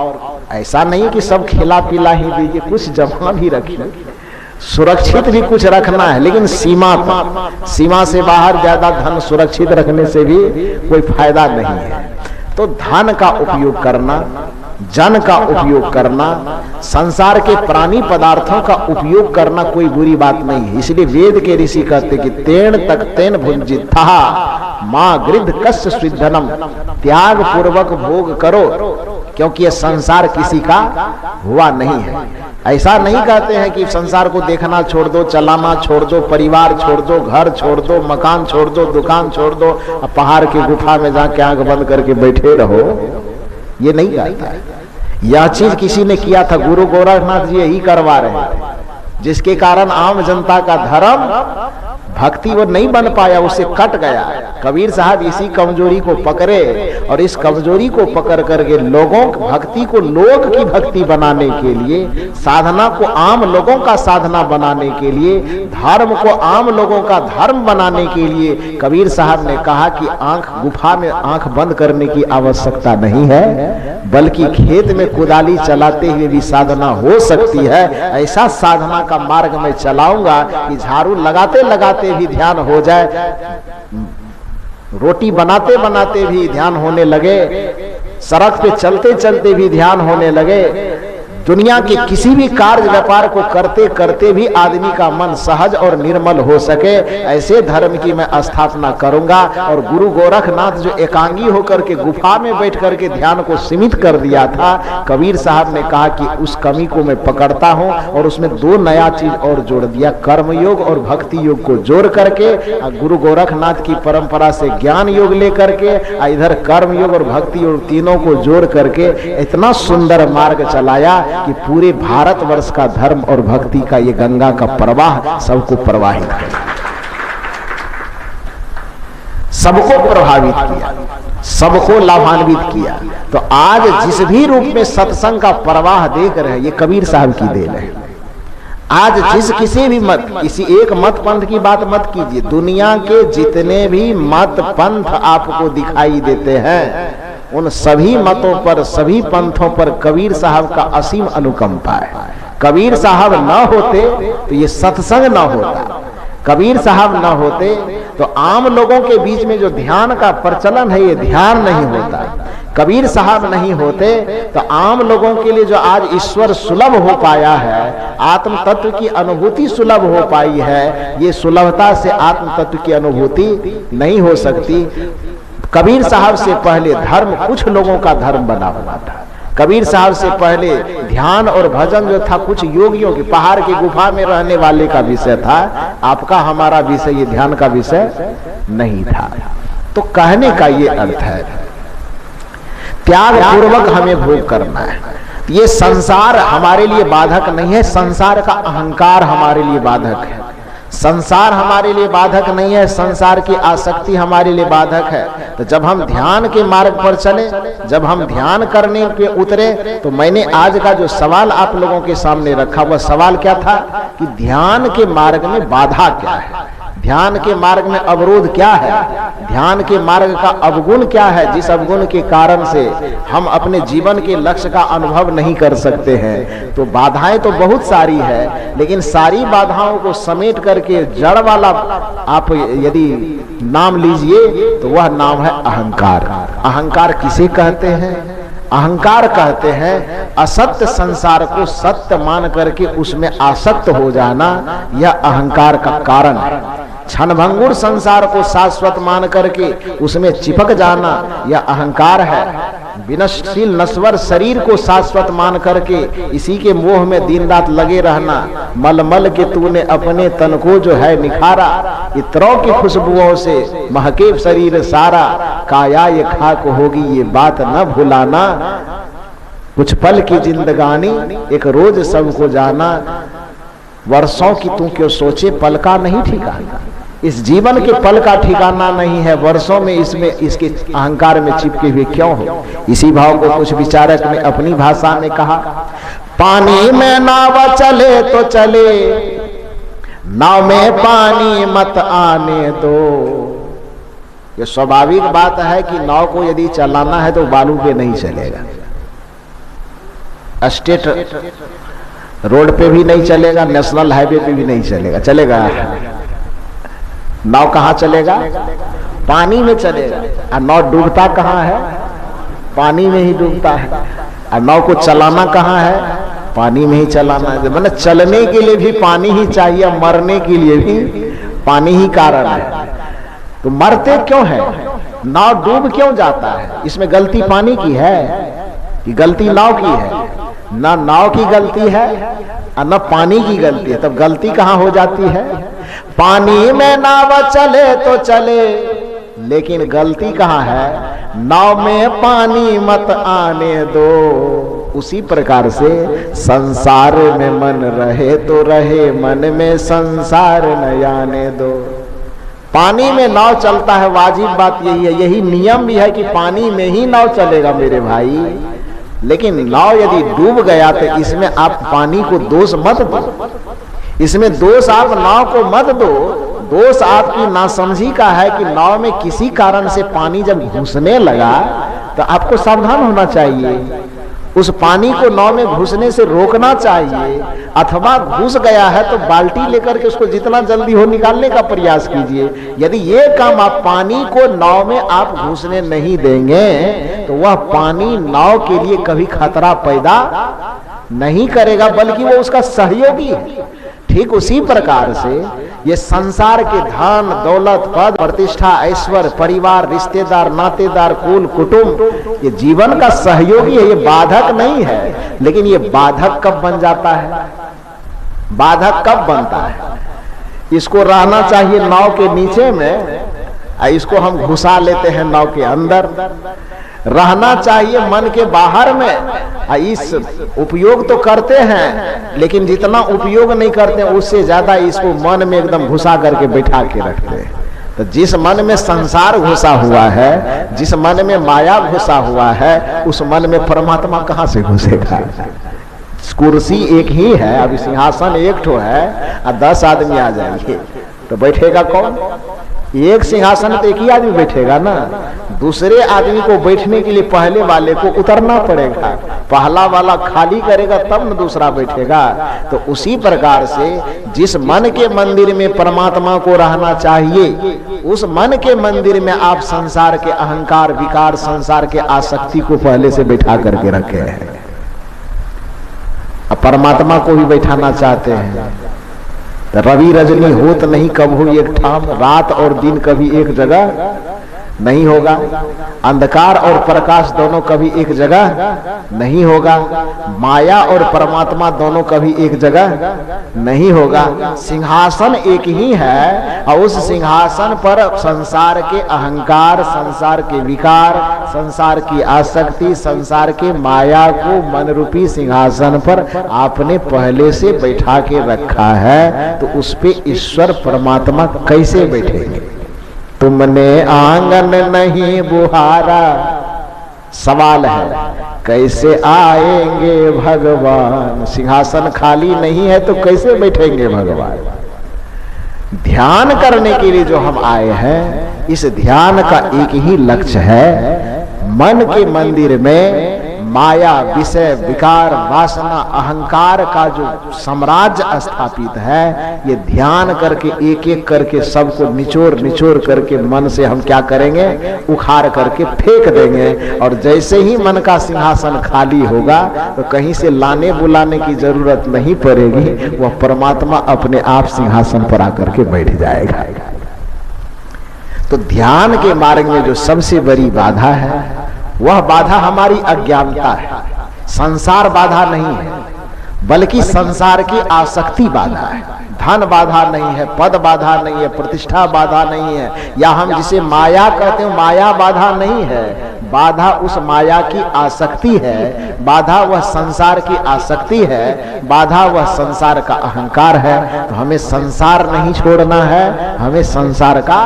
ऐसा नहीं कि सब खिला पिला ही दीजिए, कुछ जमा भी रखिए। सुरक्षित भी कुछ रखना है, लेकिन सीमा पर। सीमा से बाहर ज्यादा धन सुरक्षित रखने से भी कोई फायदा नहीं है। तो धन का उपयोग करना, जन का उपयोग करना, संसार के प्राणी पदार्थों का उपयोग करना कोई बुरी बात नहीं है। इसलिए वेद के ऋषि कहते कि तेन तक तेन भुंजिता मां गृध कस्य स्विद्धनम, त्याग पूर्वक भोग करो, क्योंकि यह संसार किसी का हुआ नहीं है। ऐसा नहीं कहते हैं कि संसार को देखना छोड़ दो, चलाना छोड़ दो, परिवार छोड़ दो, घर छोड़ दो, मकान छोड़ दो, दुकान छोड़ दो, पहाड़ की गुफा में जाके आंख बंद करके बैठे रहो, ये नहीं कहता है। यह चीज किसी ने किया था, गुरु गोरखनाथ जी यही करवा रहे हैं, जिसके कारण आम जनता का धर्म भक्ति वो नहीं बन पाया, उसे कट गया। कबीर साहब इसी कमजोरी को पकड़े और इस कमजोरी को पकड़ करके लोगों की भक्ति को लोक की भक्ति बनाने के लिए, साधना को आम लोगों का साधना बनाने के लिए, धर्म को आम लोगों का धर्म बनाने के लिए कबीर साहब ने कहा कि गुफा में आंख बंद करने की आवश्यकता नहीं है, बल्कि खेत में कुदाली चलाते हुए भी साधना हो सकती है। ऐसा साधना का मार्ग मैं चलाऊंगा कि झाड़ू लगाते लगाते भी ध्यान हो जाए, रोटी बनाते बनाते भी ध्यान होने लगे, सड़क पे चलते चलते भी ध्यान होने लगे, दुनिया के किसी भी कार्य व्यापार को करते करते भी आदमी का मन सहज और निर्मल हो सके, ऐसे धर्म की मैं स्थापना करूंगा। और गुरु गोरखनाथ जो एकांगी होकर के गुफा में बैठ करके ध्यान को सीमित कर दिया था, कबीर साहब ने कहा कि उस कमी को मैं पकड़ता हूं और उसमें दो नया चीज और जोड़ दिया, कर्म योग और भक्ति योग को जोड़ करके गुरु गोरखनाथ की परंपरा से ज्ञान योग लेकर के इधर कर्म योग और भक्ति योग तीनों को जोड़ करके इतना सुंदर मार्ग चलाया कि पूरे भारतवर्ष का धर्म और भक्ति का ये गंगा का प्रवाह सबको प्रवाहित किया, सबको प्रभावित किया, सबको लाभान्वित किया। तो आज जिस भी रूप में सत्संग का प्रवाह देख रहे हैं, ये कबीर साहब की देन है। आज जिस किसी भी मत, किसी एक मत पंथ की बात मत कीजिए, दुनिया के जितने भी मत पंथ आपको दिखाई देते हैं, उन सभी मतों पर, सभी पंथों पर कबीर साहब का असीम अनुकंपा है। कबीर साहब न होते तो ये सत्संग न होता, कबीर साहब न होते तो आम लोगों के बीच में जो ध्यान का प्रचलन है ये ध्यान नहीं होता। कबीर साहब नहीं होते तो आम लोगों के लिए जो आज ईश्वर सुलभ हो पाया है, आत्म तत्व की अनुभूति सुलभ हो पाई है, ये सुलभता से आत्म तत्व की अनुभूति नहीं हो सकती। कबीर साहब से पहले धर्म कुछ लोगों का धर्म बना हुआ था। कबीर साहब से पहले ध्यान और भजन जो था कुछ योगियों की, पहाड़ की गुफा में रहने वाले का विषय था। आपका हमारा विषय ये ध्यान का विषय नहीं था। तो कहने का ये अर्थ है त्याग पूर्वक हमें भोग करना है। ये संसार हमारे लिए बाधक नहीं है, संसार का अहंकार हमारे लिए बाधक है। संसार हमारे लिए बाधक नहीं है, संसार की आसक्ति हमारे लिए बाधक है। तो जब हम ध्यान के मार्ग पर चले, जब हम ध्यान करने पे उतरे, तो मैंने आज का जो सवाल आप लोगों के सामने रखा, वह सवाल क्या था कि ध्यान के मार्ग में बाधा क्या है, ध्यान के मार्ग में अवरोध क्या है, ध्यान के मार्ग का अवगुण क्या है, जिस अवगुण के कारण से हम अपने जीवन के लक्ष्य का अनुभव नहीं कर सकते हैं। तो बाधाएं तो बहुत सारी है, लेकिन सारी बाधाओं को समेट करके जड़ वाला आप यदि नाम लीजिए तो वह नाम है अहंकार। अहंकार किसे कहते हैं? अहंकार कहते हैं असत्य संसार को सत्य मान करके उसमें आसक्त हो जाना, यह अहंकार का कारण है। क्षणभंगुर संसार को शाश्वत मान करके उसमें चिपक जाना, यह अहंकार है। विनष्टशील नश्वर शरीर को शाश्वत मान करके इसी के मोह में दिन रात लगे रहना, मलमल के तूने अपने तन को जो है निखारा, इत्रों की खुशबुओं से महके शरीर सारा, काया ये खाक होगी ये बात न भुलाना, कुछ पल की जिंदगानी एक रोज सबको जाना, वर्षों की तू क्यों सोचे पल का नहीं ठिकाना। इस जीवन के पल का ठिकाना नहीं है, वर्षों में इसमें इसके अहंकार में चिपके हुए क्यों हो। इसी भाव को कुछ विचारक ने अपनी भाषा में कहा, पानी में नाव चले तो चले, नाव में पानी मत आने दो। ये स्वाभाविक बात है कि नाव को यदि चलाना है तो बालू पे नहीं चलेगा, स्टेट रोड पे भी नहीं चलेगा, नेशनल हाईवे पे भी नहीं चलेगा। चलेगा नाव कहाँ चलेगा? पानी में चलेगा। और नाव डूबता कहाँ है? पानी में ही डूबता है। और नाव को चलाना कहाँ है? पानी में ही चलाना है। मतलब चलने के लिए भी पानी ही चाहिए, मरने के लिए भी पानी ही कारण है। तो मरते क्यों है? नाव डूब क्यों जाता है? इसमें गलती पानी की है कि गलती नाव की है? ना नाव की गलती है और न पानी की गलती है। तब गलती कहाँ हो जाती है? पानी में नाव चले तो चले, लेकिन गलती कहाँ है? नाव में पानी मत आने दो। उसी प्रकार से संसार में मन रहे तो रहे, मन में संसार न आने दो। पानी में नाव चलता है, वाजिब बात यही है, यही नियम भी है कि पानी में ही नाव चलेगा मेरे भाई। लेकिन नाव यदि डूब गया तो इसमें आप पानी को दोष मत दो, इसमें दोष आप नाव को मत दो। दोष आपकी नासमझी का है कि नाव में किसी कारण से पानी जब घुसने लगा तो आपको सावधान होना चाहिए, उस पानी को नाव में घुसने से रोकना चाहिए। अथवा घुस गया है तो बाल्टी लेकर के उसको जितना जल्दी हो निकालने का प्रयास कीजिए। यदि ये काम आप पानी को नाव में आप घुसने नहीं देंगे तो वह पानी नाव के लिए कभी खतरा पैदा नहीं करेगा, बल्कि वो उसका सहयोगी है। ठीक उसी प्रकार से ये संसार के धन दौलत पद प्रतिष्ठा ऐश्वर्य परिवार रिश्तेदार नातेदार कुल कुटुंब ये जीवन का सहयोगी है, ये बाधक नहीं है। लेकिन ये बाधक कब बन जाता है, बाधक कब बनता है? इसको रहना चाहिए नाव के नीचे में, इसको हम घुसा लेते हैं नाव के अंदर। रहना चाहिए मन के बाहर में, इस उपयोग तो करते हैं लेकिन जितना उपयोग नहीं करते उससे ज्यादा इसको मन में एकदम घुसा करके बैठा के रखते हैं। तो जिस मन में संसार घुसा हुआ है, जिस मन में माया घुसा हुआ है, उस मन में परमात्मा कहाँ से घुसेगा? कुर्सी एक ही है, अभी सिंहासन एक ठो है और 10 आदमी आ जाएंगे तो बैठेगा कौन? एक सिंहासन तो एक ही आदमी बैठेगा ना। दूसरे आदमी को बैठने के लिए पहले वाले को उतरना पड़ेगा, पहला वाला खाली करेगा तब न दूसरा बैठेगा। तो उसी प्रकार से जिस मन के मंदिर में परमात्मा को रहना चाहिए, उस मन के मंदिर में आप संसार के अहंकार विकार संसार के आसक्ति को पहले से बैठा करके रखे हैं। अब परमात्मा को भी बैठाना चाहते हैं तो रवि रजनी होत नहीं कब हो एक ठाम, रात और दिन कभी एक जगह नहीं होगा, अंधकार और प्रकाश दोनों कभी एक जगह नहीं होगा, माया और परमात्मा दोनों कभी एक जगह नहीं होगा। सिंहासन एक ही है और उस सिंहासन पर संसार के अहंकार संसार के विकार संसार की आसक्ति संसार के माया को मन रूपी सिंहासन पर आपने पहले से बैठा के रखा है। तो उस पे ईश्वर परमात्मा कैसे बैठेंगे? तुमने आंगन नहीं बुहारा, सवाल है कैसे आएंगे भगवान? सिंहासन खाली नहीं है तो कैसे बैठेंगे भगवान? ध्यान करने के लिए जो हम आए हैं, इस ध्यान का एक ही लक्ष्य है, मन के मंदिर में माया विषय विकार वासना अहंकार का जो साम्राज्य स्थापित है, ये ध्यान करके एक एक करके सबको निचोड़ निचोड़ करके मन से हम क्या करेंगे? उखाड़ करके फेंक देंगे। और जैसे ही मन का सिंहासन खाली होगा तो कहीं से लाने बुलाने की जरूरत नहीं पड़ेगी, वह परमात्मा अपने आप सिंहासन पर आकर के बैठ जाएगा। तो ध्यान के मार्ग में जो सबसे बड़ी बाधा है वह बाधा हमारी अज्ञानता है। संसार बाधा नहीं है, बल्कि संसार की आसक्ति बाधा है। धन बाधा नहीं है, पद बाधा नहीं है, प्रतिष्ठा बाधा नहीं है, या हम जिसे माया कहते हैं माया बाधा नहीं है। बाधा उस माया की आसक्ति है, बाधा वह संसार की आसक्ति है, बाधा वह संसार का अहंकार है। तो हमें संसार नहीं छोड़ना है, हमें संसार का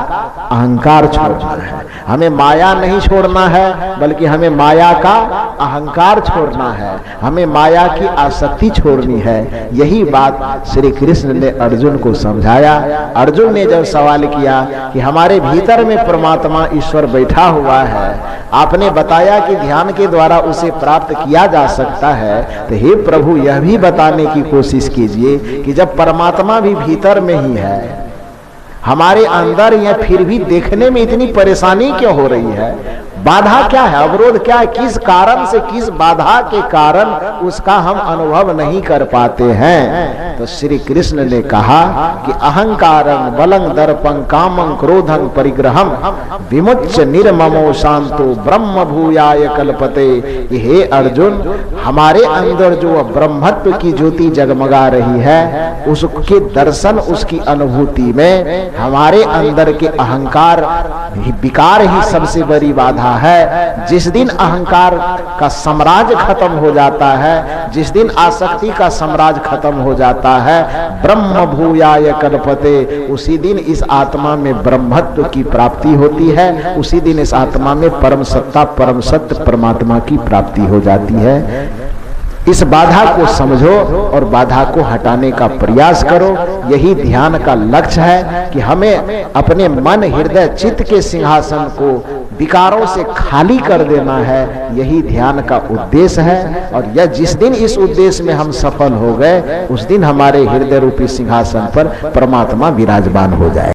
अहंकार छोड़ना है। हमें माया नहीं छोड़ना है, बल्कि हमें माया का अहंकार छोड़ना है, हमें माया की आसक्ति छोड़नी है। यही बात श्री कृष्ण ने अर्जुन को समझाया। अर्जुन ने जब सवाल किया कि हमारे भीतर में परमात्मा ईश्वर बैठा हुआ है, आपने बताया कि ध्यान के द्वारा उसे प्राप्त किया जा सकता है, तो हे प्रभु यह भी बताने की कोशिश कीजिए कि जब परमात्मा भी भीतर में ही है, हमारे अंदर या फिर भी देखने में इतनी परेशानी क्यों हो रही है? बाधा क्या है? अवरोध क्या है? किस कारण से, किस बाधा के कारण उसका हम अनुभव नहीं कर पाते हैं? तो श्री कृष्ण ने कहा कि अहंकारं बलं दर्पं कामं क्रोधं परिग्रहं विमुच्य निर्ममो शांतो ब्रह्म भूयाय कल्पते। हे अर्जुन, हमारे अंदर जो ब्रह्मत्व की ज्योति जगमगा रही है, उसके दर्शन उसकी अनुभूति में हमारे अंदर के अहंकार विकार ही सबसे बड़ी बाधा है। जिस दिन अहंकार का साम्राज्य खत्म हो जाता है, जिस दिन आसक्ति का साम्राज्य खत्म हो जाता है, ब्रह्म भूयाय कल्पते, उसी दिन इस आत्मा में ब्रह्मत्व की प्राप्ति होती है। उसी दिन इस आत्मा में परम सत्ता, परम सत्य परमात्मा की प्राप्ति हो जाती है। इस बाधा को समझो और बाधा को हटाने का प्रयास करो। यही ध्यान का लक्ष्य है कि हमें अपने मन, हृदय, चित्त के सिंहासन को विकारों से खाली कर देना है। यही ध्यान का उद्देश्य है। और यह जिस दिन इस उद्देश्य में हम सफल हो गए, उस दिन हमारे हृदय रूपी सिंहासन पर परमात्मा विराजमान हो जाए।